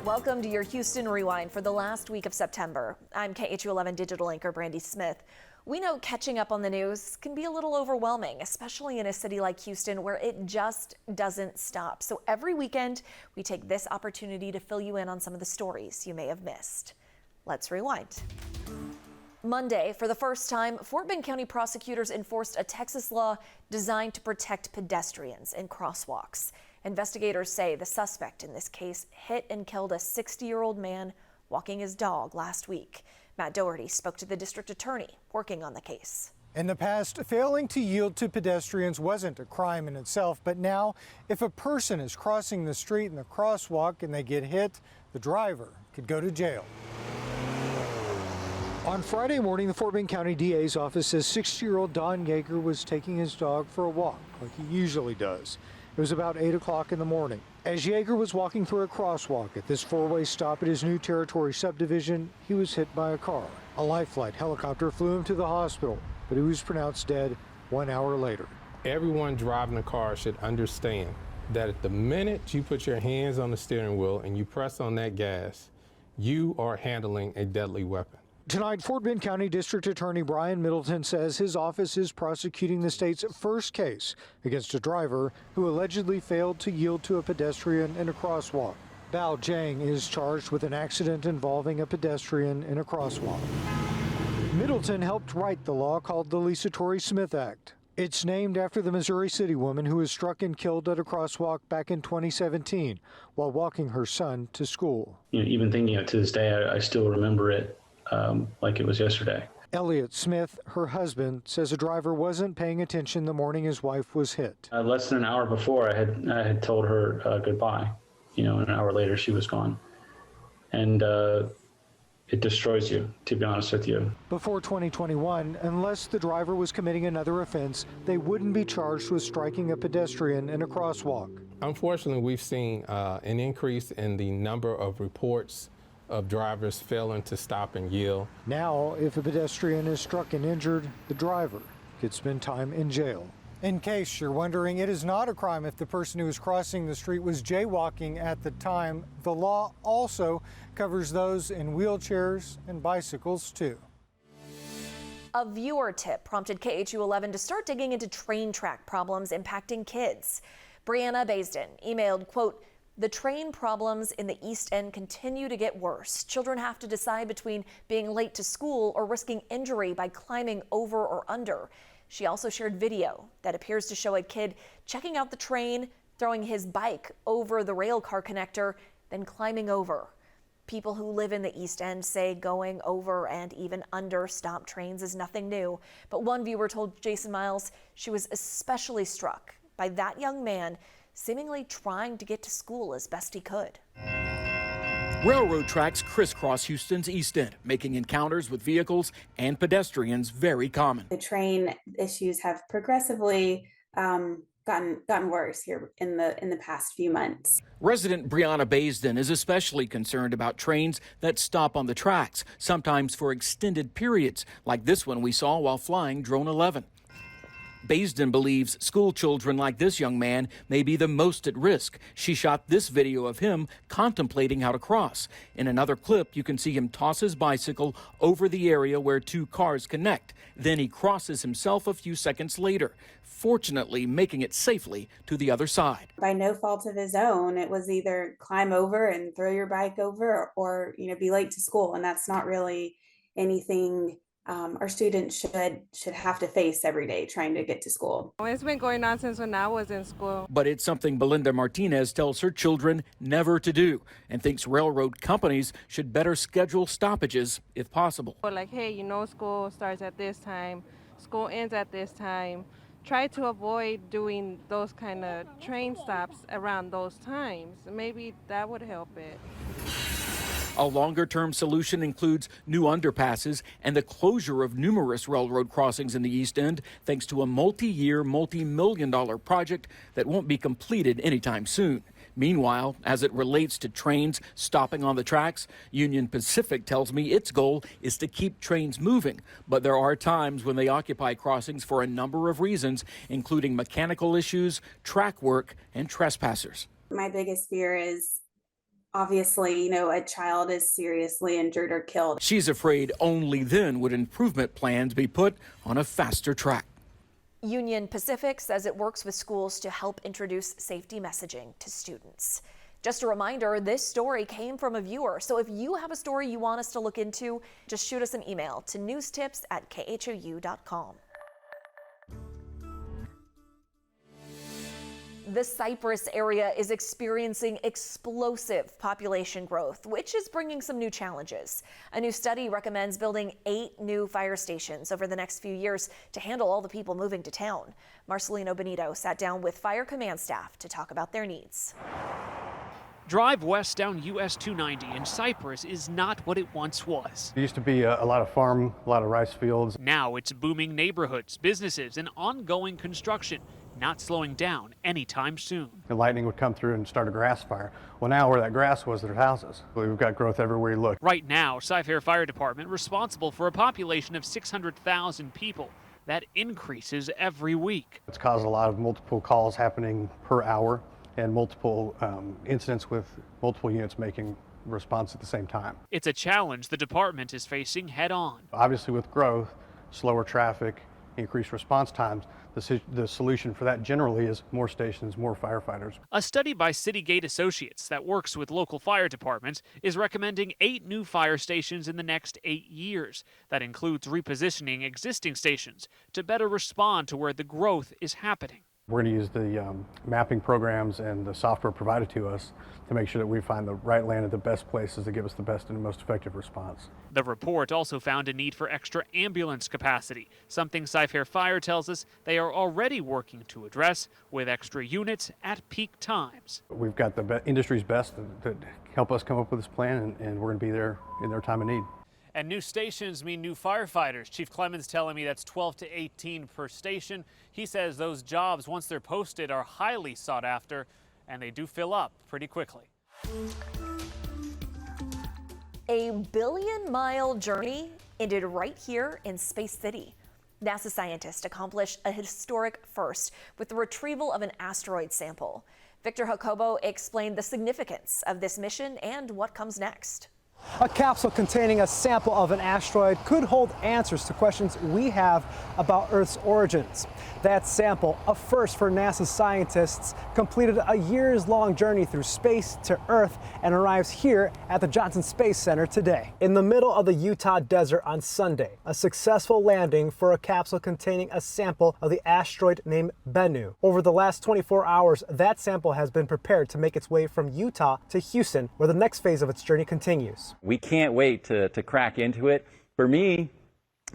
Welcome to your Houston Rewind for the last week of September. I'm KHOU 11 digital anchor Brandy Smith. We know catching up on the news can be a little overwhelming, especially in a city like Houston where it just doesn't stop. So every weekend, we take this opportunity to fill you in on some of the stories you may have missed. Let's rewind. Monday, for the first time, Fort Bend County prosecutors enforced a Texas law designed to protect pedestrians in crosswalks. Investigators say the suspect in this case hit and killed a 60-year-old man walking his dog last week. Matt Doherty spoke to the district attorney working on the case. In the past, failing to yield to pedestrians wasn't a crime in itself, but now, if a person is crossing the street in the crosswalk and they get hit, the driver could go to jail. On Friday morning, the Fort Bend County DA's office says 60-year-old Don Yeager was taking his dog for a walk, like he usually does. It was about 8 o'clock in the morning. As Yeager was walking through a crosswalk at this four-way stop at his New Territory subdivision, he was hit by a car. A Life Flight helicopter flew him to the hospital, but he was pronounced dead 1 hour later. Everyone driving a car should understand that at the minute you put your hands on the steering wheel and you press on that gas, you are handling a deadly weapon. Tonight, Fort Bend County District Attorney Brian Middleton says his office is prosecuting the state's first case against a driver who allegedly failed to yield to a pedestrian in a crosswalk. Bao Jiang is charged with an accident involving a pedestrian in a crosswalk. Middleton helped write the law called the Lisa Torrey Smith Act. It's named after the Missouri City woman who was struck and killed at a crosswalk back in 2017 while walking her son to school. Even thinking of it to this day, I still remember it like it was yesterday. Elliot Smith, her husband, says a driver wasn't paying attention the morning his wife was hit. Less than an hour before, I had told her goodbye. An hour later, she was gone. And it destroys you, to be honest with you. Before 2021, unless the driver was committing another offense, they wouldn't be charged with striking a pedestrian in a crosswalk. Unfortunately, we've seen an increase in the number of reports of drivers failing to stop and yield. Now, if a pedestrian is struck and injured, the driver could spend time in jail. In case you're wondering, it is not a crime if the person who was crossing the street was jaywalking at the time. The law also covers those in wheelchairs and bicycles, too. A viewer tip prompted KHOU 11 to start digging into train track problems impacting kids. Brianna Baisden emailed, quote, "The train problems in the East End continue to get worse. Children have to decide between being late to school or risking injury by climbing over or under." She also shared video that appears to show a kid checking out the train, throwing his bike over the rail car connector, then climbing over. People who live in the East End say going over and even under stop trains is nothing new. But one viewer told Jason Miles she was especially struck by that young man seemingly trying to get to school as best he could. Railroad tracks crisscross Houston's East End, making encounters with vehicles and pedestrians very common. The train issues have progressively gotten worse here in the past few months. Resident Brianna Baisden is especially concerned about trains that stop on the tracks, sometimes for extended periods, like this one we saw while flying Drone 11. Baisden believes school children like this young man may be the most at risk. She shot this video of him contemplating how to cross. In another clip, you can see him toss his bicycle over the area where two cars connect. Then he crosses himself a few seconds later, fortunately making it safely to the other side. By no fault of his own, it was either climb over and throw your bike over or be late to school. And that's not really anything our students should have to face every day trying to get to school. It's been going on since when I was in school. But it's something Belinda Martinez tells her children never to do and thinks railroad companies should better schedule stoppages if possible. Like, hey, school starts at this time, school ends at this time. Try to avoid doing those kind of train stops around those times. Maybe that would help it. A longer-term solution includes new underpasses and the closure of numerous railroad crossings in the East End, thanks to a multi-year, multi-million-dollar project that won't be completed anytime soon. Meanwhile, as it relates to trains stopping on the tracks, Union Pacific tells me its goal is to keep trains moving. But there are times when they occupy crossings for a number of reasons, including mechanical issues, track work, and trespassers. My biggest fear is obviously, a child is seriously injured or killed. She's afraid only then would improvement plans be put on a faster track. Union Pacific says it works with schools to help introduce safety messaging to students. Just a reminder, this story came from a viewer, so if you have a story you want us to look into, just shoot us an email to newstips@khou.com. The Cypress area is experiencing explosive population growth, which is bringing some new challenges. A new study recommends building 8 new fire stations over the next few years to handle all the people moving to town. Marcelino Benito sat down with fire command staff to talk about their needs. Drive west down US 290 and Cypress is not what it once was. There used to be a lot of farm, a lot of rice fields. Now it's booming neighborhoods, businesses, and ongoing construction, not slowing down anytime soon. The lightning would come through and start a grass fire. Well, now where that grass was, there's houses. We've got growth everywhere you look. Right now, Cy-Fair Fire Department responsible for a population of 600,000 people. That increases every week. It's caused a lot of multiple calls happening per hour and multiple incidents with multiple units making response at the same time. It's a challenge the department is facing head on. Obviously with growth, slower traffic, increased response times, the solution for that generally is more stations, more firefighters. A study by Citygate Associates that works with local fire departments is recommending 8 new fire stations in the next 8 years. That includes repositioning existing stations to better respond to where the growth is happening. We're going to use the mapping programs and the software provided to us to make sure that we find the right land at the best places to give us the best and most effective response. The report also found a need for extra ambulance capacity, something Cy-Fair Fire tells us they are already working to address with extra units at peak times. We've got the industry's best that help us come up with this plan, and we're going to be there in their time of need. And new stations mean new firefighters. Chief Clemens telling me that's 12 to 18 per station. He says those jobs, once they're posted, are highly sought after, and they do fill up pretty quickly. A billion-mile journey ended right here in Space City. NASA scientists accomplished a historic first with the retrieval of an asteroid sample. Victor Jacobo explained the significance of this mission and what comes next. A capsule containing a sample of an asteroid could hold answers to questions we have about Earth's origins. That sample, a first for NASA scientists, completed a years-long journey through space to Earth and arrives here at the Johnson Space Center today. In the middle of the Utah desert on Sunday, a successful landing for a capsule containing a sample of the asteroid named Bennu. Over the last 24 hours, that sample has been prepared to make its way from Utah to Houston, where the next phase of its journey continues. We can't wait to crack into it. For me,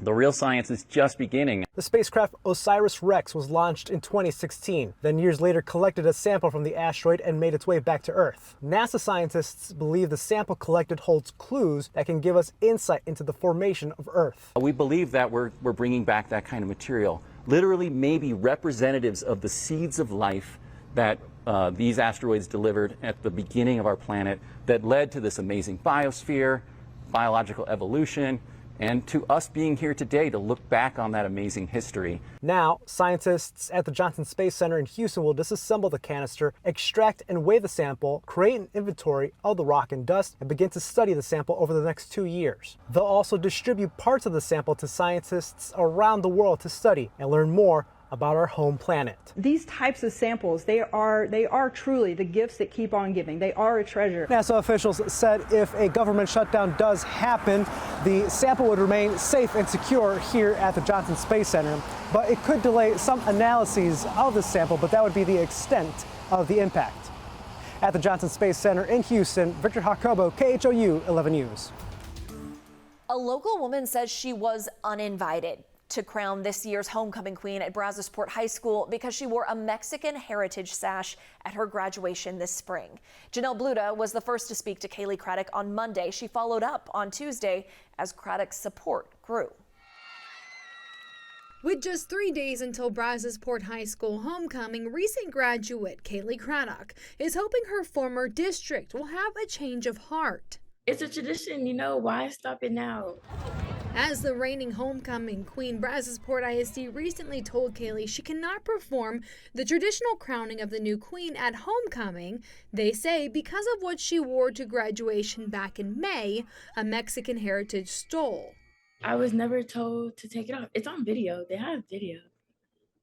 the real science is just beginning. The spacecraft OSIRIS-REx was launched in 2016, then years later collected a sample from the asteroid and made its way back to Earth. NASA scientists believe the sample collected holds clues that can give us insight into the formation of Earth. We believe that we're bringing back that kind of material, literally maybe representatives of the seeds of life that these asteroids delivered at the beginning of our planet that led to this amazing biosphere, biological evolution, and to us being here today to look back on that amazing history. Now, scientists at the Johnson Space Center in Houston will disassemble the canister, extract and weigh the sample, create an inventory of the rock and dust, and begin to study the sample over the next 2 years. They'll also distribute parts of the sample to scientists around the world to study and learn more about our home planet. These types of samples, they are truly the gifts that keep on giving. They are a treasure. NASA officials said if a government shutdown does happen, the sample would remain safe and secure here at the Johnson Space Center. But it could delay some analyses of the sample, but that would be the extent of the impact. At the Johnson Space Center in Houston, Victor Jacobo, KHOU 11 News. A local woman says she was uninvited to crown this year's homecoming queen at Brazosport High School because she wore a Mexican heritage sash at her graduation this spring. Janelle Bluda was the first to speak to Kaylee Craddock on Monday. She followed up on Tuesday as Craddock's support grew. With just 3 days until Brazosport High School homecoming, recent graduate Kaylee Craddock is hoping her former district will have a change of heart. It's a tradition, why stop it now? As the reigning homecoming queen, Brazosport ISD recently told Kaylee she cannot perform the traditional crowning of the new queen at homecoming. They say because of what she wore to graduation back in May, a Mexican heritage stole. I was never told to take it off. It's on video. They have video.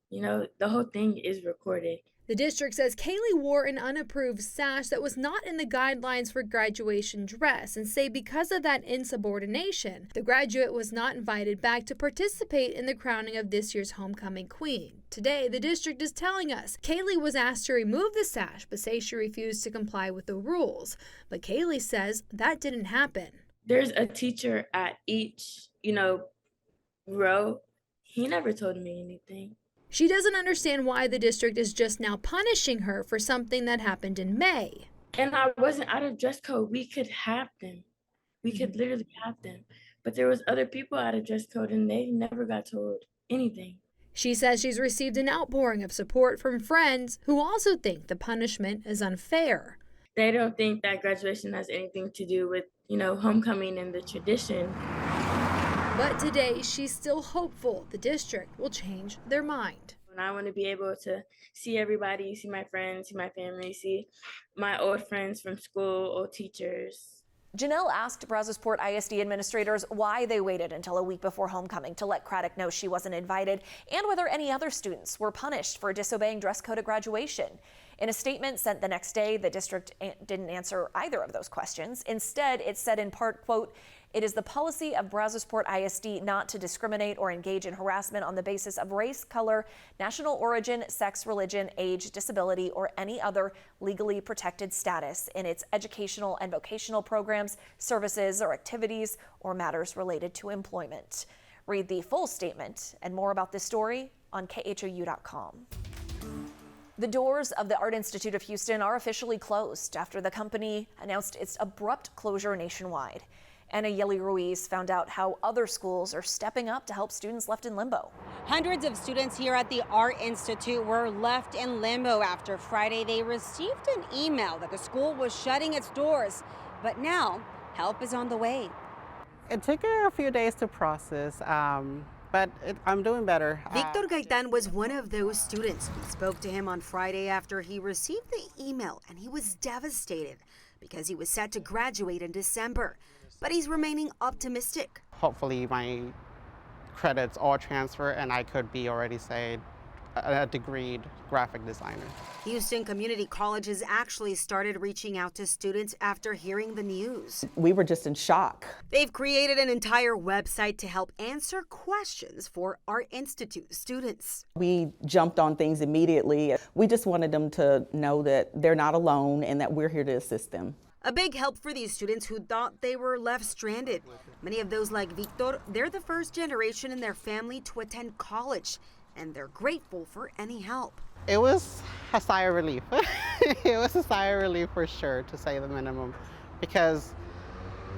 You know, the whole thing is recorded. The district says Kaylee wore an unapproved sash that was not in the guidelines for graduation dress and say because of that insubordination, the graduate was not invited back to participate in the crowning of this year's homecoming queen. Today, the district is telling us Kaylee was asked to remove the sash but say she refused to comply with the rules. But Kaylee says that didn't happen. There's a teacher at each, row. He never told me anything. She doesn't understand why the district is just now punishing her for something that happened in May. And I wasn't out of dress code. We could have them. We could literally have them. But there was other people out of dress code and they never got told anything. She says she's received an outpouring of support from friends who also think the punishment is unfair. They don't think that graduation has anything to do with, homecoming and the tradition. But today, she's still hopeful the district will change their mind. And I want to be able to see everybody, see my friends, see my family, see my old friends from school, old teachers. Janelle asked Brazosport ISD administrators why they waited until a week before homecoming to let Craddock know she wasn't invited and whether any other students were punished for disobeying dress code at graduation. In a statement sent the next day, the district didn't answer either of those questions. Instead, it said in part, quote, "It is the policy of Brazosport ISD not to discriminate or engage in harassment on the basis of race, color, national origin, sex, religion, age, disability, or any other legally protected status in its educational and vocational programs, services, or activities, or matters related to employment." Read the full statement and more about this story on KHOU.com. The doors of the Art Institute of Houston are officially closed after the company announced its abrupt closure nationwide. Ana Yeli Ruiz found out how other schools are stepping up to help students left in limbo. Hundreds of students here at the Art Institute were left in limbo after Friday. They received an email that the school was shutting its doors, but now help is on the way. It took a few days to process, but I'm doing better. Victor Gaitan was one of those students. We spoke to him on Friday after he received the email, and he was devastated because he was set to graduate in December. But he's remaining optimistic. Hopefully my credits all transfer and I could be already, say, a degreed graphic designer. Houston Community College has actually started reaching out to students after hearing the news. We were just in shock. They've created an entire website to help answer questions for Art Institute students. We jumped on things immediately. We just wanted them to know that they're not alone and that we're here to assist them. A big help for these students who thought they were left stranded. Many of those like Victor, they're the first generation in their family to attend college, and they're grateful for any help. It was a sigh of relief. It was a sigh of relief for sure, to say the minimum, because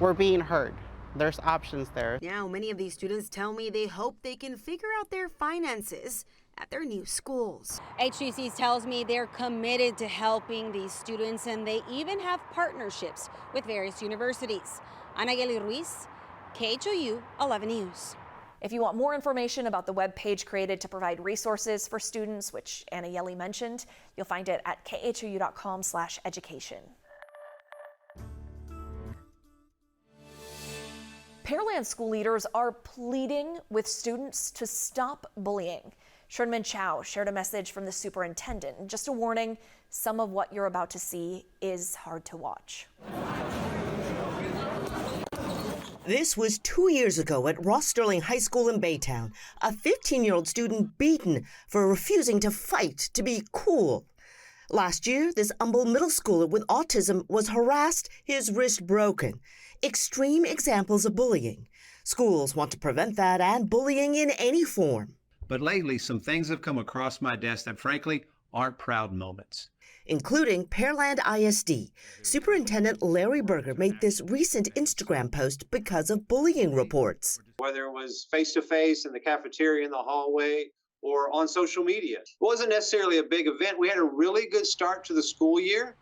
we're being heard. There's options there. Now, many of these students tell me they hope they can figure out their finances at their new schools. HGCs tells me they're committed to helping these students, and they even have partnerships with various universities. Ana Yeli Ruiz, KHOU 11 News. If you want more information about the web page created to provide resources for students, which Ana Yeli mentioned, you'll find it at khou.com/education. Pearland school leaders are pleading with students to stop bullying. Sherman Chow shared a message from the superintendent. Just a warning, some of what you're about to see is hard to watch. This was 2 years ago at Ross Sterling High School in Baytown. A 15-year-old student beaten for refusing to fight to be cool. Last year, this humble middle schooler with autism was harassed, his wrist broken. Extreme examples of bullying. Schools want to prevent that and bullying in any form. But lately, some things have come across my desk that frankly aren't proud moments. Including Pearland ISD. Superintendent Larry Berger made this recent Instagram post because of bullying reports. Whether it was face-to-face in the cafeteria, in the hallway, or on social media. It wasn't necessarily a big event. We had a really good start to the school year.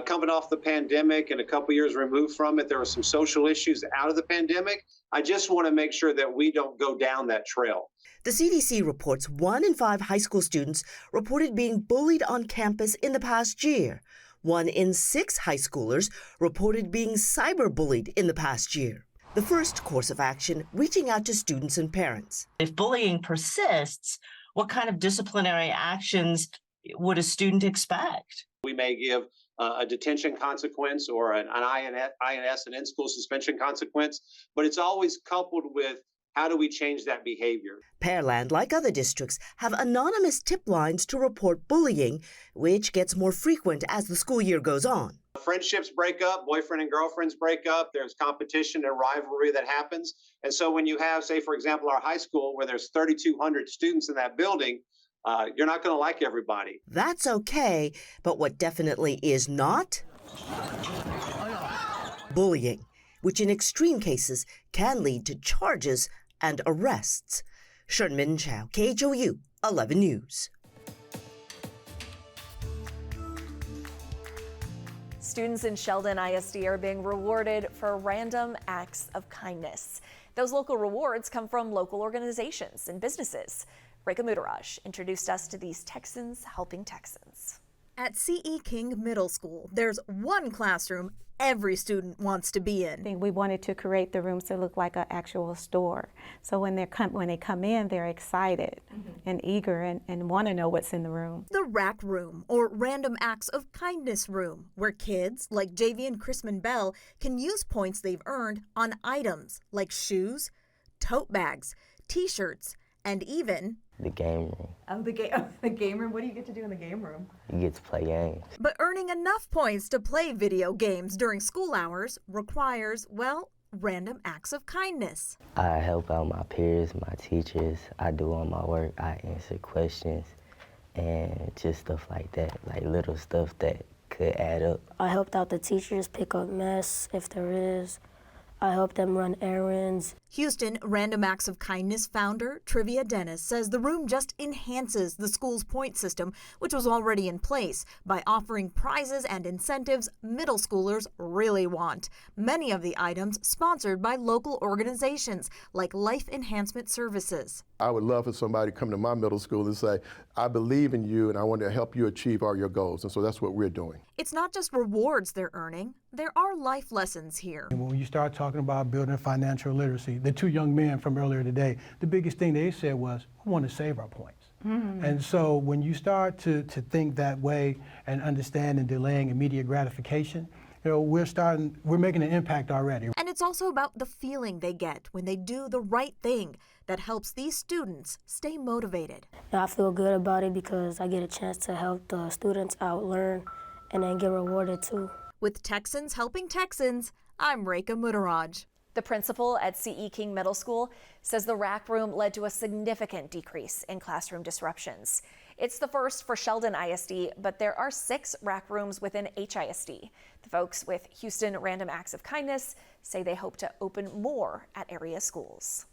coming off the pandemic and a couple years removed from it, there were some social issues out of the pandemic. I just want to make sure that we don't go down that trail. The CDC reports 1 in 5 high school students reported being bullied on campus in the past year. 1 in 6 high schoolers reported being cyberbullied in the past year. The first course of action, reaching out to students and parents. If bullying persists, what kind of disciplinary actions would a student expect? We may give a detention consequence or an INS, an in-school suspension consequence, but it's always coupled with how do we change that behavior? Pearland, like other districts, have anonymous tip lines to report bullying, which gets more frequent as the school year goes on. Friendships break up, boyfriend and girlfriends break up, there's competition and rivalry that happens. And so when you have, say, for example, our high school where there's 3,200 students in that building, you're not going to like everybody. That's okay, but what definitely is not? Bullying, which in extreme cases can lead to charges and arrests. Sherman Chow, KHOU 11 News. Students in Sheldon ISD are being rewarded for random acts of kindness. Those local rewards come from local organizations and businesses. Reka Mudaraj introduced us to these Texans helping Texans. At C.E. King Middle School, there's one classroom every student wants to be in. We wanted to create the rooms to look like an actual store. So when they come in, they're excited and eager and want to know what's in the room. The Rack Room, or Random Acts of Kindness Room, where kids like Javian Chrisman Bell can use points they've earned on items like shoes, tote bags, t-shirts, and even the game room. Oh, the game room. What do you get to do in the game room? You get to play games. But earning enough points to play video games during school hours requires, well, random acts of kindness. I help out my peers, my teachers. I do all my work. I answer questions and just stuff like that, like little stuff that could add up. I helped out the teachers pick up mess if there is. I help them run errands. Houston Random Acts of Kindness founder Trivia Dennis says the room just enhances the school's point system, which was already in place, by offering prizes and incentives middle schoolers really want. Many of the items sponsored by local organizations like Life Enhancement Services. I would love for somebody to come to my middle school and say, I believe in you and I want to help you achieve all your goals. And so that's what we're doing. It's not just rewards they're earning. There are life lessons here. And when you start talking about building financial literacy, the 2 young men from earlier today, the biggest thing they said was, we want to save our points. And so when you start to think that way and understand and delaying immediate gratification, you know, we're making an impact already. And it's also about the feeling they get when they do the right thing that helps these students stay motivated. I feel good about it because I get a chance to help the students out learn and then get rewarded too. With Texans helping Texans, I'm Reka Mudaraj. The principal at C.E. King Middle School says the Rack Room led to a significant decrease in classroom disruptions. It's the first for Sheldon ISD, but there are 6 Rack Rooms within HISD. The folks with Houston Random Acts of Kindness say they hope to open more at area schools.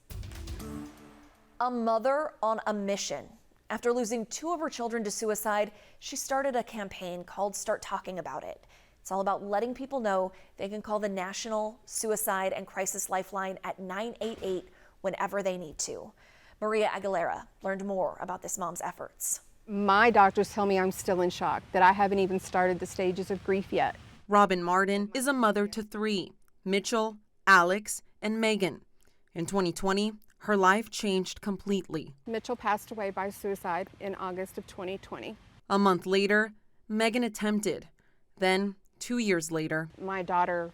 A mother on a mission. After losing 2 of her children to suicide, she started a campaign called Start Talking About It. It's all about letting people know they can call the National Suicide and Crisis Lifeline at 988 whenever they need to. Maria Aguilera learned more about this mom's efforts. My doctors tell me I'm still in shock, that I haven't even started the stages of grief yet. Robin Martin is a mother to 3, Mitchell, Alex, and Megan. In 2020, her life changed completely. Mitchell passed away by suicide in August of 2020. A month later, Megan attempted. Then, 2 years later, my daughter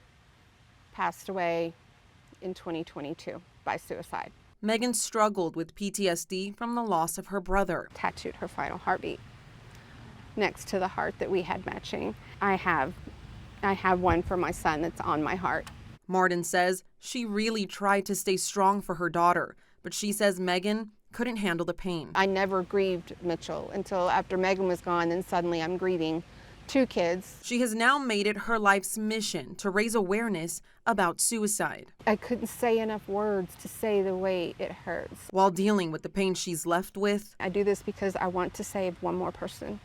passed away in 2022 by suicide. Megan struggled with PTSD from the loss of her brother. Tattooed her final heartbeat next to the heart that we had matching. I have one for my son that's on my heart. Martin says she really tried to stay strong for her daughter, but she says Megan couldn't handle the pain. I never grieved Mitchell until after Megan was gone, then suddenly I'm grieving 2 kids. She has now made it her life's mission to raise awareness about suicide. I couldn't say enough words to say the way it hurts. While dealing with the pain she's left with, I do this because I want to save one more person.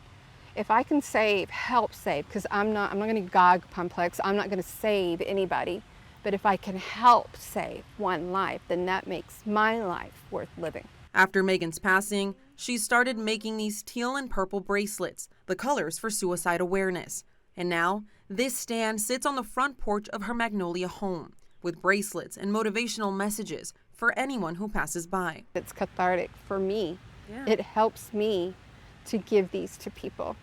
If I can save, help save, because I'm not going to God complex, I'm not going to save anybody. But if I can help save one life, then that makes my life worth living. After Megan's passing, she started making these teal and purple bracelets, the colors for suicide awareness. And now, this stand sits on the front porch of her Magnolia home with bracelets and motivational messages for anyone who passes by. It's cathartic for me. Yeah. It helps me to give these to people.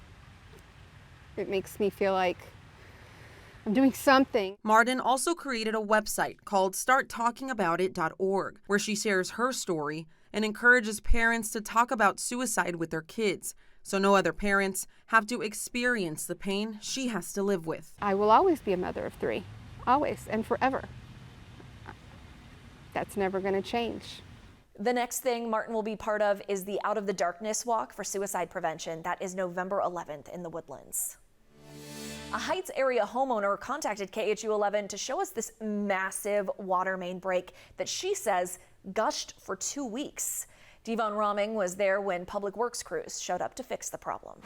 It makes me feel like I'm doing something. Marden also created a website called starttalkingaboutit.org, where she shares her story and encourages parents to talk about suicide with their kids, so no other parents have to experience the pain she has to live with. I will always be a mother of 3, always and forever. That's never going to change. The next thing Martin will be part of is the Out of the Darkness Walk for Suicide Prevention. That is November 11th in the Woodlands. A Heights area homeowner contacted KHOU 11 to show us this massive water main break that she says gushed for 2 weeks. Devon Roming was there when public works crews showed up to fix the problem.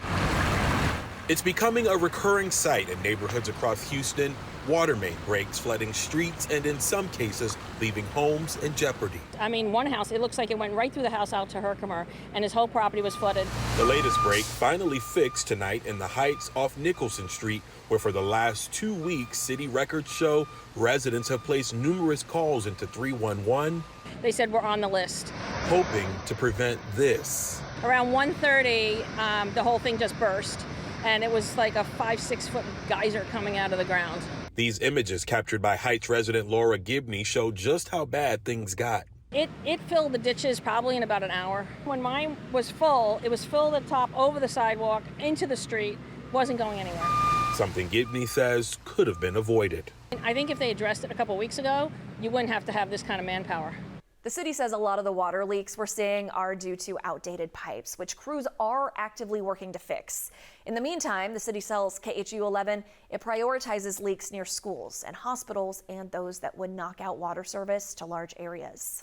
It's becoming a recurring sight in neighborhoods across Houston. Water main breaks flooding streets and in some cases leaving homes in jeopardy. I mean, one house, it looks like it went right through the house out to Herkimer and his whole property was flooded. The latest break finally fixed tonight in the Heights off Nicholson Street, where for the last 2 weeks, city records show residents have placed numerous calls into 311. They said we're on the list. Hoping to prevent this. Around 1:30, the whole thing just burst. And it was like a 5-6 foot geyser coming out of the ground. These images captured by Heights resident Laura Gibney show just how bad things got. It filled the ditches probably in about an hour. When mine was full, it was filled at the top over the sidewalk into the street, wasn't going anywhere. Something Gibney says could have been avoided. I think if they addressed it a couple weeks ago, you wouldn't have to have this kind of manpower. The city says a lot of the water leaks we're seeing are due to outdated pipes, which crews are actively working to fix. In the meantime, the city tells KHOU 11 it prioritizes leaks near schools and hospitals and those that would knock out water service to large areas.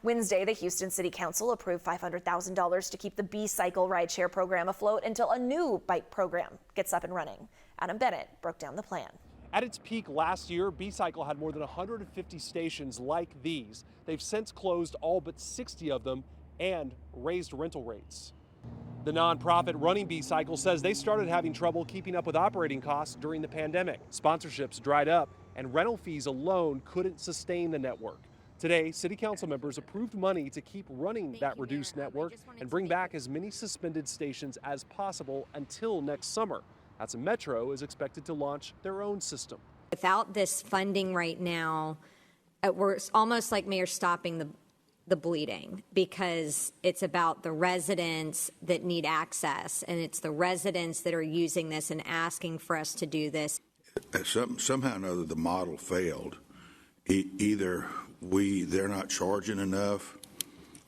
Wednesday, the Houston City Council approved $500,000 to keep the B-Cycle rideshare program afloat until a new bike program gets up and running. Adam Bennett broke down the plan. At its peak last year, B-Cycle had more than 150 stations like these. They've since closed all but 60 of them and raised rental rates. The nonprofit running B-Cycle says they started having trouble keeping up with operating costs during the pandemic. Sponsorships dried up and rental fees alone couldn't sustain the network. Today, city council members approved money to keep running that reduced network and bring back as many suspended stations as possible until next summer. That's Metro is expected to launch their own system. Without this funding right now, we're almost like Mayor stopping the bleeding, because it's about the residents that need access, and it's the residents that are using this and asking for us to do this. Somehow or another, the model failed. Either they're not charging enough,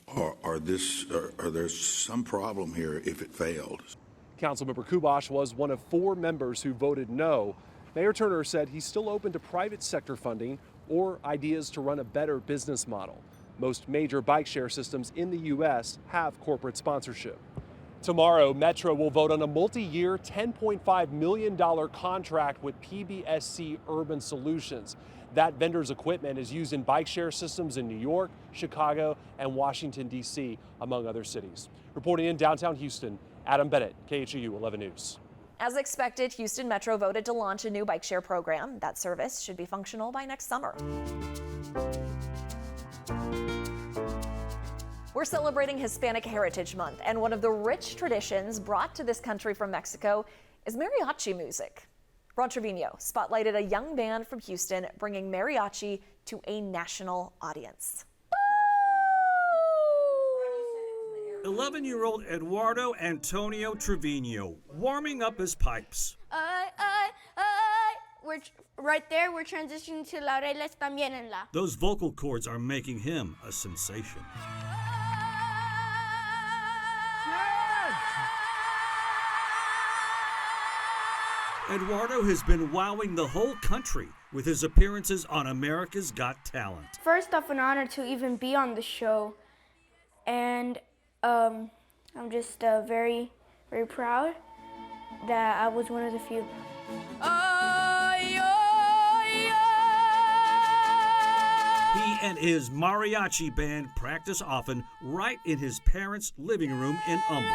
or there's some problem here if it failed. Councilmember Kubosh was one of 4 members who voted no. Mayor Turner said he's still open to private sector funding or ideas to run a better business model. Most major bike share systems in the U.S. have corporate sponsorship. Tomorrow, Metro will vote on a multi-year $10.5 million contract with PBSC Urban Solutions. That vendor's equipment is used in bike share systems in New York, Chicago, and Washington, D.C., among other cities. Reporting in downtown Houston, Adam Bennett, KHOU 11 News. As expected, Houston Metro voted to launch a new bike share program. That service should be functional by next summer. We're celebrating Hispanic Heritage Month, and one of the rich traditions brought to this country from Mexico is mariachi music. Ron Trevino spotlighted a young band from Houston bringing mariachi to a national audience. 11-year-old Eduardo Antonio Trevino warming up his pipes. Right there, we're transitioning to laureles también en la. Those vocal cords are making him a sensation. Eduardo has been wowing the whole country with his appearances on America's Got Talent. First off, an honor to even be on the show, and I'm just very, very proud that I was one of the few. He and his mariachi band practice often right in his parents' living room in Humble.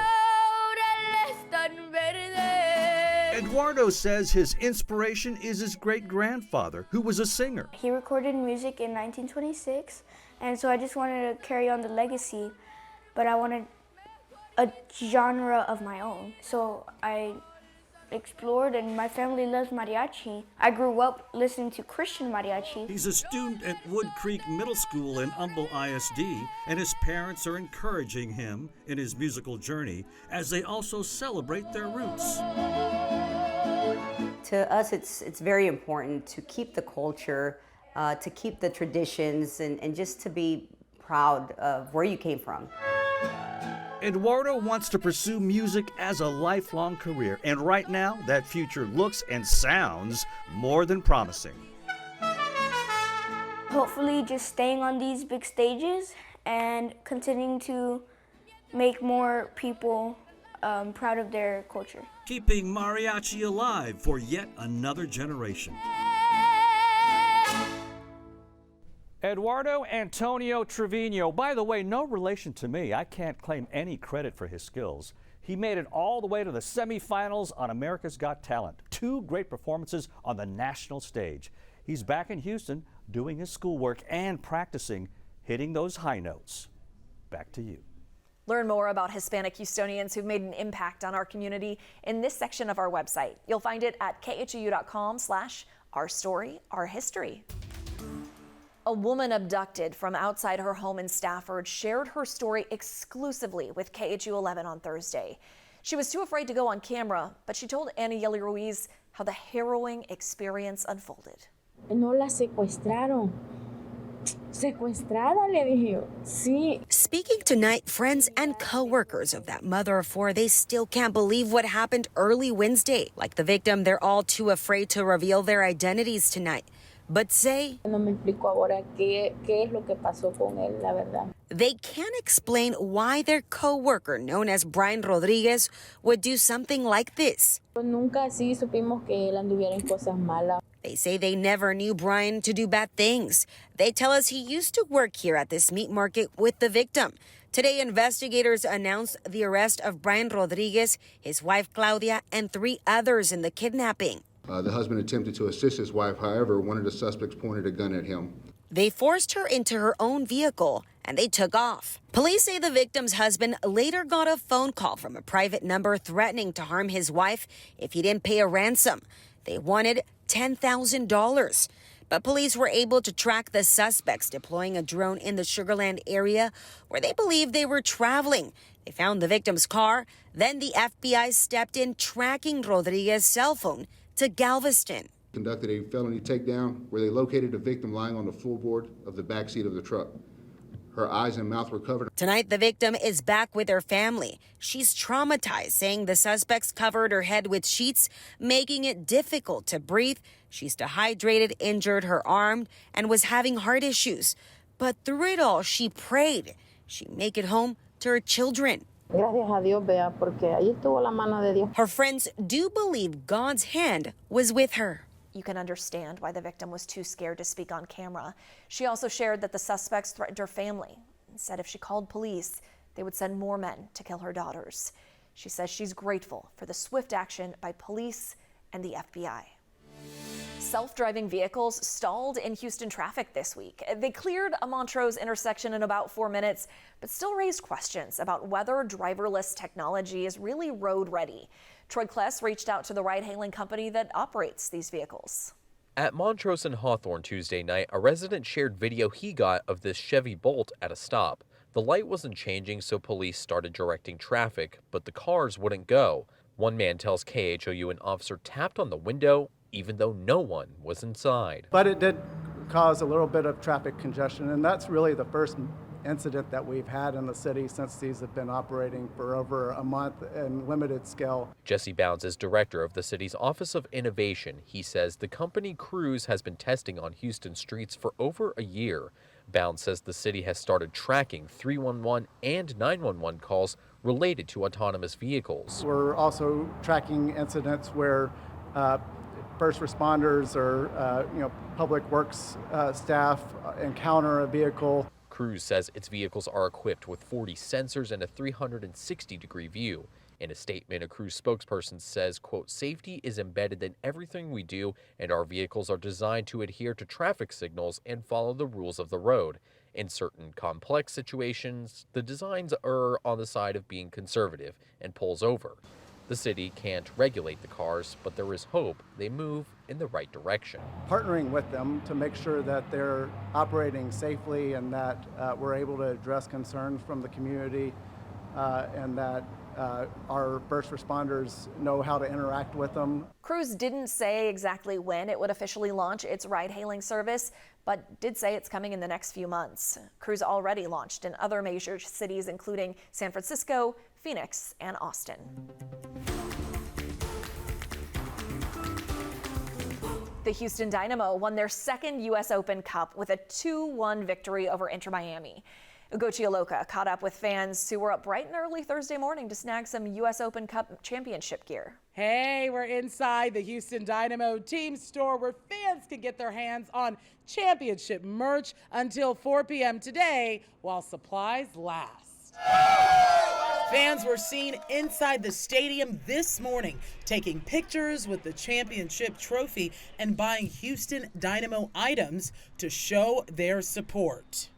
Eduardo says his inspiration is his great-grandfather, who was a singer. He recorded music in 1926, and so I just wanted to carry on the legacy, but I wanted a genre of my own. So I explored, and my family loves mariachi. I grew up listening to Christian mariachi. He's a student at Wood Creek Middle School in Humble ISD, and his parents are encouraging him in his musical journey as they also celebrate their roots. To us, it's very important to keep the culture, to keep the traditions, and just to be proud of where you came from. Eduardo wants to pursue music as a lifelong career, and right now, that future looks and sounds more than promising. Hopefully just staying on these big stages and continuing to make more people proud of their culture. Keeping mariachi alive for yet another generation. Eduardo Antonio Trevino, by the way, no relation to me. I can't claim any credit for his skills. He made it all the way to the semifinals on America's Got Talent. 2 great performances on the national stage. He's back in Houston doing his schoolwork and practicing, hitting those high notes. Back to you. Learn more about Hispanic Houstonians who've made an impact on our community in this section of our website. You'll find it at khou.com/ourstoryourhistory. A woman abducted from outside her home in Stafford shared her story exclusively with KHOU 11 on Thursday. She was too afraid to go on camera, but she told Annie Yeli Ruiz how the harrowing experience unfolded. No la secuestraron. Secuestrada, le dije yo. Sí. Speaking tonight, friends and co-workers of that mother of 4, they still can't believe what happened early Wednesday. Like the victim, they're all too afraid to reveal their identities tonight. But say no me explico ahora qué es lo que pasó con él, la verdad. They can't explain why their co-worker, known as Brian Rodriguez, would do something like this. Nunca así supimos que él anduviera en cosas malas. They say they never knew Brian to do bad things. They tell us he used to work here at this meat market with the victim. Today, investigators announced the arrest of Brian Rodriguez, his wife Claudia, and 3 others in the kidnapping. The husband attempted to assist his wife. However, one of the suspects pointed a gun at him. They forced her into her own vehicle and they took off. Police say the victim's husband later got a phone call from a private number threatening to harm his wife if he didn't pay a ransom. They wanted $10,000. But police were able to track the suspects deploying a drone in the Sugarland area where they believed they were traveling. They found the victim's car. Then the FBI stepped in, tracking Rodriguez's cell phone to Galveston. Conducted a felony takedown where they located the victim lying on the floorboard of the backseat of the truck. Her eyes and mouth were covered. Tonight, the victim is back with her family. She's traumatized, saying the suspects covered her head with sheets, making it difficult to breathe. She's dehydrated, injured her arm, and was having heart issues. But through it all, she prayed she'd make it home to her children. Gracias a Dios, vea, porque ahí estuvo la mano de Dios. Her friends do believe God's hand was with her. You can understand why the victim was too scared to speak on camera. She also shared that the suspects threatened her family and said if she called police, they would send more men to kill her daughters. She says she's grateful for the swift action by police and the FBI. Self-driving vehicles stalled in Houston traffic this week. They cleared a Montrose intersection in about 4 minutes, but still raised questions about whether driverless technology is really road ready. Troy Kless reached out to the ride-hailing company that operates these vehicles. At Montrose and Hawthorne Tuesday night, a resident shared video he got of this Chevy Bolt at a stop. The light wasn't changing, so police started directing traffic, but the cars wouldn't go. One man tells KHOU an officer tapped on the window, even though no one was inside. But it did cause a little bit of traffic congestion, and that's really the first incident that we've had in the city since these have been operating for over a month in limited scale. Jesse Bounds is director of the city's Office of Innovation. He says the company KHOU has been testing on Houston streets for over a year. Bounds says the city has started tracking 311 and 911 calls related to autonomous vehicles. We're also tracking incidents where first responders or public works staff encounter a vehicle. KHOU says its vehicles are equipped with 40 sensors and a 360-degree view. In a statement, a KHOU spokesperson says, quote, "Safety is embedded in everything we do, and our vehicles are designed to adhere to traffic signals and follow the rules of the road. In certain complex situations, the designs err on the side of being conservative and pulls over. The city can't regulate the cars, but there is hope they move in the right direction." Partnering with them to make sure that they're operating safely and that we're able to address concerns from the community and that our first responders know how to interact with them. KHOU didn't say exactly when it would officially launch its ride-hailing service, but did say it's coming in the next few months. KHOU already launched in other major cities, including San Francisco, Phoenix, and Austin. The Houston Dynamo won their second U.S. Open Cup with a 2-1 victory over Inter Miami. Ugochi caught up with fans who were up bright and early Thursday morning to snag some U.S. Open Cup championship gear. Hey, we're inside the Houston Dynamo team store where fans can get their hands on championship merch until 4 p.m. today while supplies last. Fans were seen inside the stadium this morning taking pictures with the championship trophy and buying Houston Dynamo items to show their support.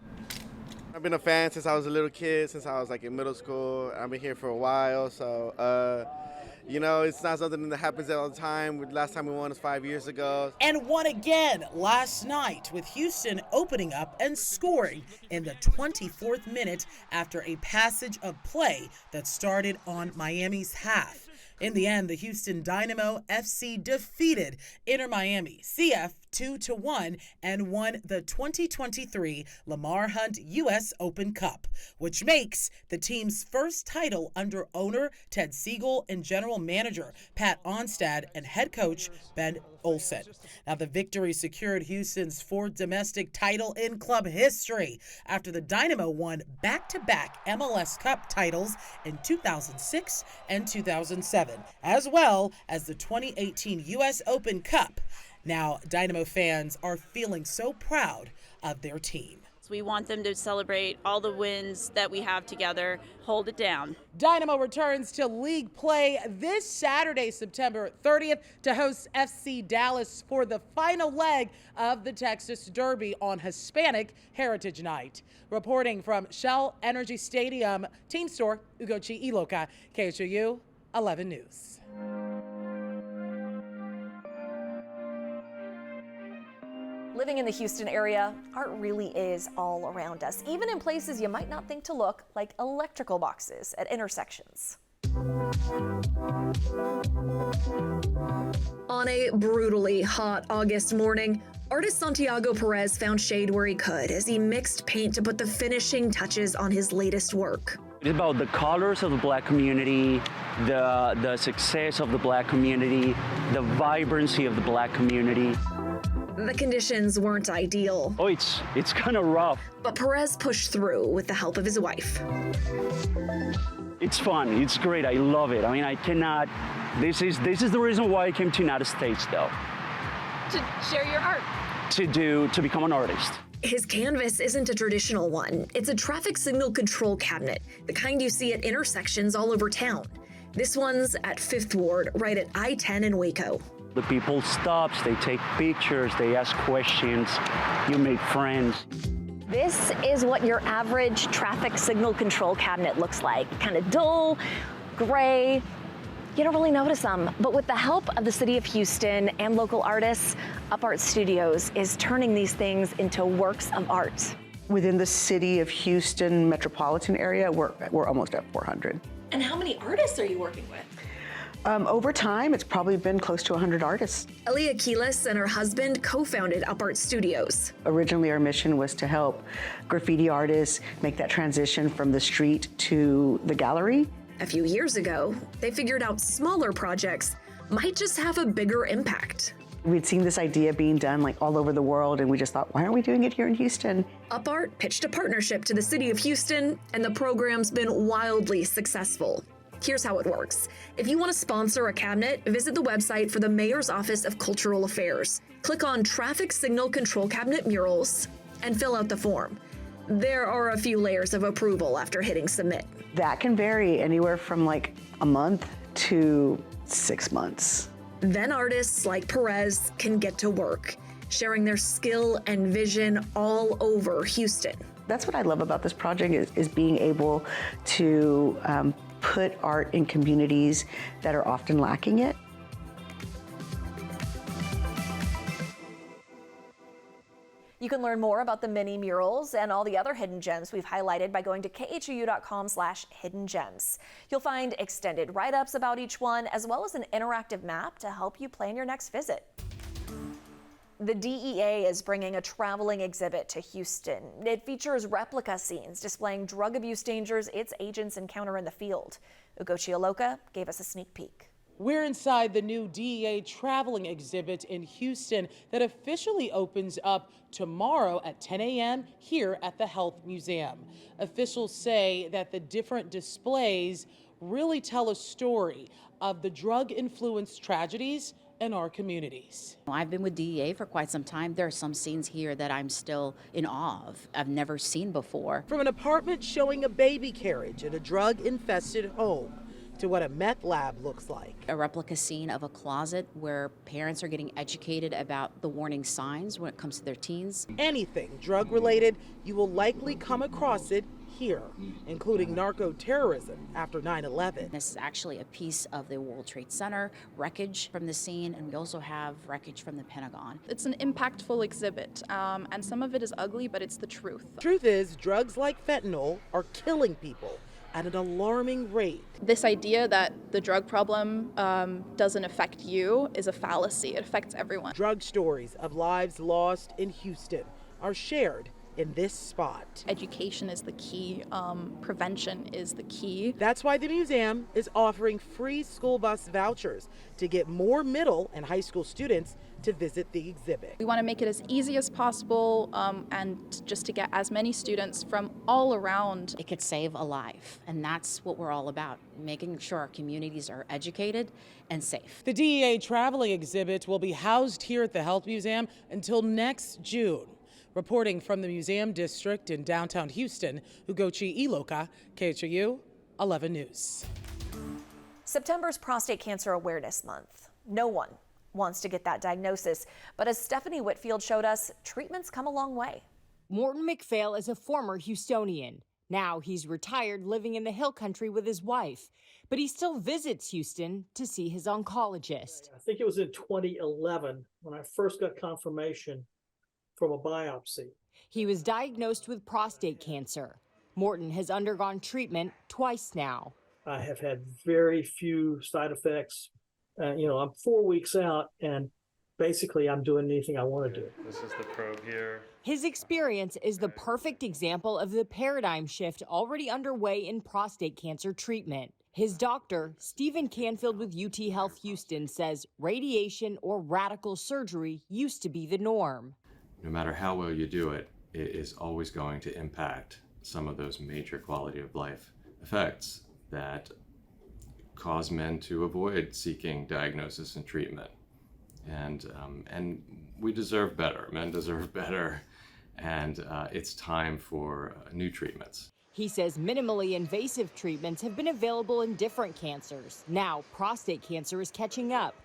I've been a fan since I was a little kid, since I was in middle school. I've been here for a while, so it's not something that happens all the time. Last time we won was 5 years ago. And won again last night, with Houston opening up and scoring in the 24th minute after a passage of play that started on Miami's half. In the end, the Houston Dynamo FC defeated Inter Miami CF 2-1 and won the 2023 Lamar Hunt U.S. Open Cup, which makes the team's first title under owner Ted Siegel and general manager Pat Onstad and head coach Ben Olsen. Now, the victory secured Houston's fourth domestic title in club history after the Dynamo won back-to-back MLS Cup titles in 2006 and 2007, as well as the 2018 U.S. Open Cup. Now, Dynamo fans are feeling so proud of their team. We want them to celebrate all the wins that we have together, hold it down. Dynamo returns to league play this Saturday, September 30th, to host FC Dallas for the final leg of the Texas Derby on Hispanic Heritage Night. Reporting from Shell Energy Stadium, Team Store, Ugochi Iloka, KHOU 11 News. Living in the Houston area, art really is all around us, even in places you might not think to look, like electrical boxes at intersections. On a brutally hot August morning, artist Santiago Perez found shade where he could as he mixed paint to put the finishing touches on his latest work. It's about the colors of the Black community, the success of the Black community, the vibrancy of the Black community. The conditions weren't ideal. Oh, it's kind of rough. But Perez pushed through with the help of his wife. It's fun. It's great. I love it. I mean, I cannot. This is the reason why I came to United States, though. To share your art. To become an artist. His canvas isn't a traditional one. It's a traffic signal control cabinet, the kind you see at intersections all over town. This one's at 5th Ward, right at I-10 in Waco. The people stops, they take pictures, they ask questions, you make friends. This is what your average traffic signal control cabinet looks like. Kind of dull, gray. You don't really notice them, but with the help of the city of Houston and local artists, Up Art Studios is turning these things into works of art. Within the city of Houston metropolitan area, we're almost at 400. And how many artists are you working with? Over time, it's probably been close to 100 artists. Elia Keelis and her husband co-founded Up Art Studios. Originally, our mission was to help graffiti artists make that transition from the street to the gallery. A few years ago, they figured out smaller projects might just have a bigger impact. We'd seen this idea being done like all over the world, and we just thought, why aren't we doing it here in Houston? UpArt pitched a partnership to the city of Houston, and the program's been wildly successful. Here's how it works. If you want to sponsor a cabinet, visit the website for the Mayor's Office of Cultural Affairs. Click on Traffic Signal Control Cabinet Murals and fill out the form. There are a few layers of approval after hitting submit. That can vary anywhere from like a month to 6 months. Then artists like Perez can get to work, sharing their skill and vision all over Houston. That's what I love about this project is being able to put art in communities that are often lacking it. You can learn more about the mini murals and all the other hidden gems we've highlighted by going to khou.com/hidden gems. You'll find extended write-ups about each one, as well as an interactive map to help you plan your next visit. The DEA is bringing a traveling exhibit to Houston. It features replica scenes displaying drug abuse dangers its agents encounter in the field. Ugochi Aloka gave us a sneak peek. We're inside the new DEA traveling exhibit in Houston that officially opens up tomorrow at 10 a.m. here at the Health Museum. Officials say that the different displays really tell a story of the drug-influenced tragedies in our communities. I've been with DEA for quite some time. There are some scenes here that I'm still in awe of. I've never seen before. From an apartment showing a baby carriage in a drug-infested home to what a meth lab looks like. A replica scene of a closet where parents are getting educated about the warning signs when it comes to their teens. Anything drug-related, you will likely come across it here, including narco-terrorism after 9/11. This is actually a piece of the World Trade Center, wreckage from the scene, and we also have wreckage from the Pentagon. It's an impactful exhibit, and some of it is ugly, but it's the truth. Truth is, drugs like fentanyl are killing people at an alarming rate. This idea that the drug problem doesn't affect you is a fallacy. It affects everyone. Drug stories of lives lost in Houston are shared in this spot. Education is the key. Prevention is the key. That's why the museum is offering free school bus vouchers to get more middle and high school students to visit the exhibit. We want to make it as easy as possible and just to get as many students from all around. It could save a life, and that's what we're all about, making sure our communities are educated and safe. The DEA traveling exhibit will be housed here at the Health Museum until next June. Reporting from the Museum District in downtown Houston, Ugochi Iloka, KHOU 11 News. September's Prostate Cancer Awareness Month. No one wants to get that diagnosis, but as Stephanie Whitfield showed us, treatments come a long way. Morton McPhail is a former Houstonian. Now he's retired, living in the Hill Country with his wife, but he still visits Houston to see his oncologist. I think it was in 2011 when I first got confirmation from a biopsy. He was diagnosed with prostate cancer. Morton has undergone treatment twice now. I have had very few side effects. I'm 4 weeks out, and basically I'm doing anything I want to do. This is the probe here. His experience is the perfect example of the paradigm shift already underway in prostate cancer treatment. His doctor, Stephen Canfield with UT Health Houston, says radiation or radical surgery used to be the norm. No matter how well you do it, it is always going to impact some of those major quality of life effects that cause men to avoid seeking diagnosis and treatment. And we deserve better. Men deserve better. And it's time for new treatments. He says minimally invasive treatments have been available in different cancers. Now prostate cancer is catching up.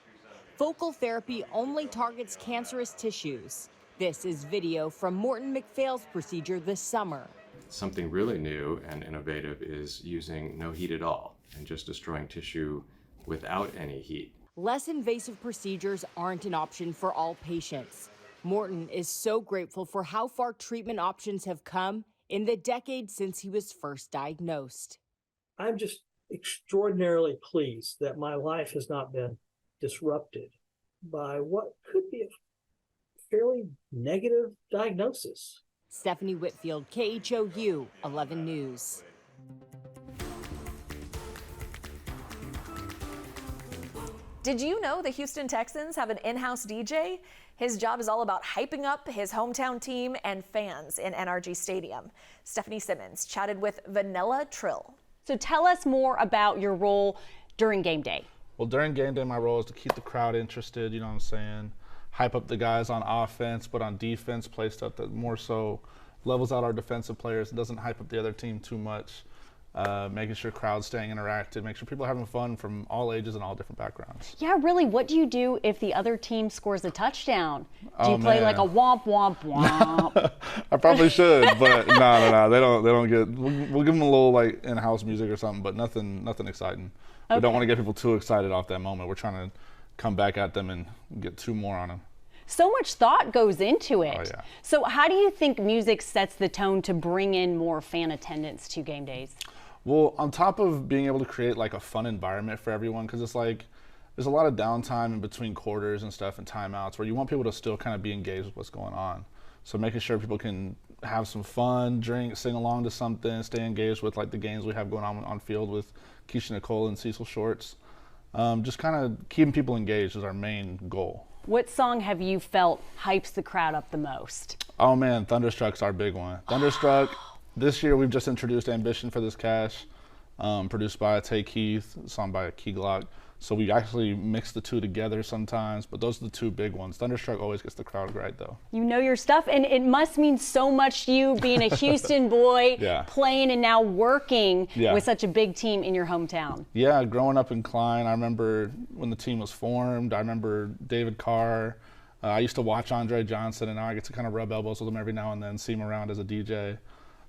Focal therapy only targets cancerous tissues. This is video from Morton McPhail's procedure this summer. Something really new and innovative is using no heat at all and just destroying tissue without any heat. Less invasive procedures aren't an option for all patients. Morton is so grateful for how far treatment options have come in the decade since he was first diagnosed. I'm just extraordinarily pleased that my life has not been disrupted by what could be a fairly negative diagnosis. Stephanie Whitfield, KHOU 11 News. Did you know the Houston Texans have an in-house DJ? His job is all about hyping up his hometown team and fans in NRG Stadium. Stephanie Simmons chatted with Vanilla Trill. So tell us more about your role during game day. Well, during game day, my role is to keep the crowd interested, you know what I'm saying? Hype up the guys on offense, but on defense, play stuff that more so levels out our defensive players and doesn't hype up the other team too much. Making sure crowds staying interactive, make sure people are having fun from all ages and all different backgrounds. Yeah, really, what do you do if the other team scores a touchdown? Do you Oh, play man. like a womp, womp, womp? I probably should, but no, they don't get. We'll give them a little like in-house music or something, but nothing exciting. We don't want to get people too excited off that moment. We're trying to come back at them and get two more on them. So much thought goes into it. Oh, yeah. So how do you think music sets the tone to bring in more fan attendance to game days? Well, on top of being able to create like a fun environment for everyone, because it's like there's a lot of downtime in between quarters and stuff and timeouts where you want people to still kind of be engaged with what's going on. So making sure people can have some fun, drink, sing along to something, stay engaged with like the games we have going on field with Keisha Nicole and Cecil Shorts. Just kind of keeping people engaged is our main goal. What song have you felt hypes the crowd up the most? Oh man, Thunderstruck's our big one. Thunderstruck. This year we've just introduced Ambition for This Cash, produced by Tay Keith, song by Key Glock. So we actually mix the two together sometimes, but those are the two big ones. Thunderstruck always gets the crowd right though. You know your stuff, and it must mean so much to you being a Houston boy, Yeah. playing and now working Yeah. with such a big team in your hometown. Yeah, growing up in Klein, I remember when the team was formed. I remember David Carr. I used to watch Andre Johnson, and now I get to kind of rub elbows with him every now and then, see him around as a DJ.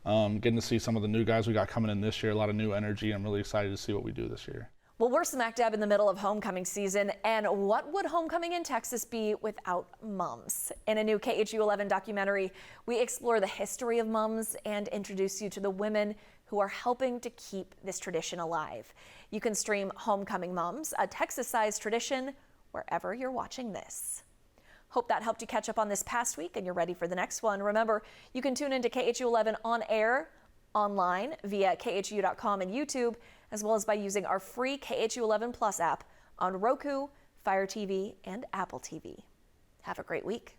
Getting to see some of the new guys we got coming in this year, a lot of new energy. I'm really excited to see what we do this year. Well, we're smack dab in the middle of homecoming season, and what would homecoming in Texas be without mums? In a new KHOU 11 documentary, we explore the history of mums and introduce you to the women who are helping to keep this tradition alive. You can stream Homecoming Mums, a Texas-sized tradition, wherever you're watching this. Hope that helped you catch up on this past week and you're ready for the next one. Remember, you can tune into KHOU 11 on air, online, via KHOU.com and YouTube, as well as by using our free KHOU 11 Plus app on Roku, Fire TV, and Apple TV. Have a great week.